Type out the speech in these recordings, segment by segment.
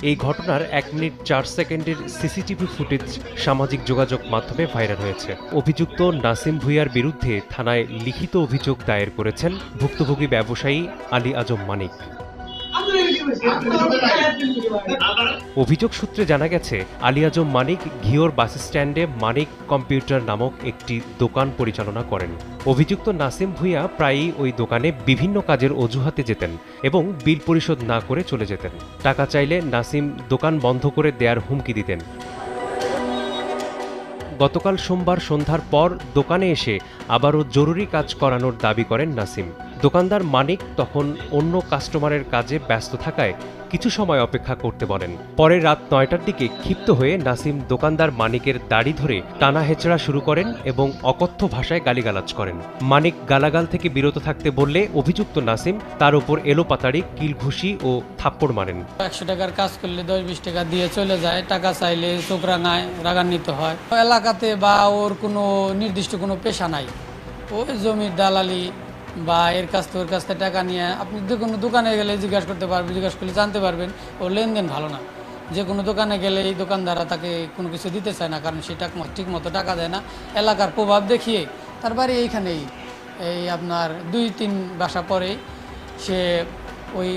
এই ঘটনার 1 মিনিট 4 সেকেন্ডের সিসিটিভি ফুটেজ সামাজিক যোগাযোগ মাধ্যমে ভাইরাল হয়েছে। অভিযুক্ত নাসিম ভূঁইয়ার বিরুদ্ধে থানায় লিখিত অভিযোগ দায়ের করেছেন ভুক্তভোগী ব্যবসায়ী আলী আজম মানিক। অভিযোগ সূত্রে জানা গেছে, আলী আজম মানিক ঘিওর বাস স্ট্যান্ডে মানিক কম্পিউটার নামক একটি দোকান পরিচালনা করেন। অভিযুক্ত নাসিম ভূঁইয়া প্রায়ই ওই দোকানে বিভিন্ন কাজের অজুহাতে যেতেন এবং বিল পরিশোধ না করে চলে যেতেন। টাকা চাইলে নাসিম দোকান বন্ধ করে দেয়ার হুমকি দিতেন। গতকাল সোমবার সন্ধ্যার পর দোকানে এসে আবারও জরুরি কাজ করানোর দাবি করেন নাসিম। দোকানদার মানিক তখন অন্য কাস্টমারের কাজে ব্যস্ত থাকায় কিছু সময় অপেক্ষা করতে বলেন। পরে রাত 9টার দিকে ক্ষিপ্ত হয়ে নাসিম দোকানদার মানিকের দাড়ি ধরে টানা হেঁচড়া শুরু করেন এবং অকথ্য ভাষায় গালিগালাজ করেন। মানিক গালাগাল থেকে বিরত থাকতে বললে অভিযুক্ত নাসিম তার উপর এলোপাতাড়ি কিল ঘুষি ও থাপ্পড় মারেন। 100 টাকার কাজ করলে 10-20 টাকা দিয়ে চলে যায়, টাকা চাইলে চোখ রাঙায়, রাগান্বিত হয়। এলাকাতে বা ওর কোনো নির্দিষ্ট কোনো পেশা নাই, ওই জমির দালালি বা এর কাছ থেকে ওর কাছ থেকে টাকা নিয়ে আপনি যে কোনো দোকানে গেলে জিজ্ঞাসা করতে পারবেন, জিজ্ঞাসা করলে জানতে পারবেন ওর লেনদেন ভালো না। যে কোনো দোকানে গেলে এই দোকানদাররা তাকে কোনো কিছু দিতে চায় না, কারণ সে ঠিক মতো টাকা দেয় না। এলাকার প্রভাব দেখিয়ে তার বাড়ি এইখানেই, এই আপনার 2-3 বাসা পরে সে ওই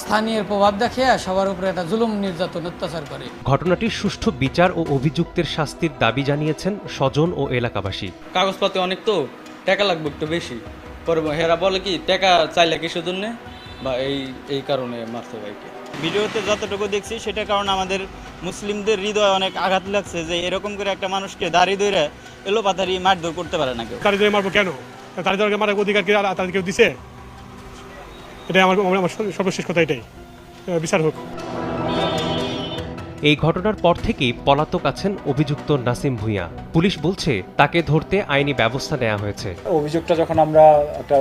স্থানীয় প্রভাব দেখিয়ে সবার উপরে একটা জুলুম নির্যাতন অত্যাচার করে। ঘটনাটির সুষ্ঠু বিচার ও অভিযুক্তের শাস্তির দাবি জানিয়েছেন স্বজন ও এলাকাবাসী। কাগজপত্র অনেক তো টাকা লাগবে একটু বেশি, পরে হেরা বলে কি টাকা চাইলে কিসের জন্য, বা এই কারণে মারতে ভাইকে। ভিডিওতে যতটুকু দেখছি সেটা কারণ আমাদের মুসলিমদের হৃদয়ে অনেক আঘাত লাগছে যে এরকম করে একটা মানুষকে দাড়ি ধরে এলোপাতাড়ি মারধর করতে পারে না কেউ। দাড়ি ধরে মারবো কেন? দাড়ি ধরে মারার অধিকার কি তাদের কেউ দিছে? এটাই আমার সর্বশেষ কথা, এটাই বিচার হোক। এই ঘটনার পর থেকেই পলাতক আছেন অভিযুক্ত নাসিম ভূঁইয়া। পুলিশ বলছে তাকে ধরতে আইনি ব্যবস্থা নেওয়া হয়েছে। অভিযোগটা যখন আমরা একটা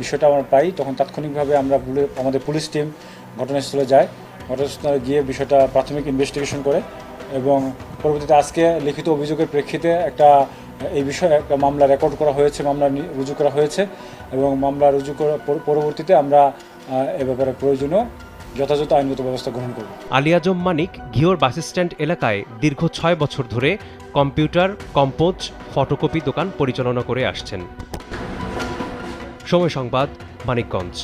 বিষয়টা আমরা পাই, তখন তাৎক্ষণিকভাবে আমরা আমাদের পুলিশ টিম ঘটনাস্থলে যায়। ঘটনাস্থলে গিয়ে বিষয়টা প্রাথমিক ইনভেস্টিগেশন করে এবং পরবর্তীতে আজকে লিখিত অভিযোগের প্রেক্ষিতে এই বিষয়ে একটা মামলা রেকর্ড করা হয়েছে, মামলা রুজু করা হয়েছে এবং মামলা রুজু করার পরবর্তীতে আমরা এ ব্যাপারে প্রয়োজনীয় যথাযথ আইনগত ব্যবস্থা গ্রহণ করব। আলী আজম মানিক ঘিওর বাস স্ট্যান্ড এলাকায় দীর্ঘ 6 বছর ধরে কম্পিউটার, কম্পোজ, ফটোকপি দোকান পরিচালনা করে আসছেন। সময় সংবাদ, মানিকগঞ্জ।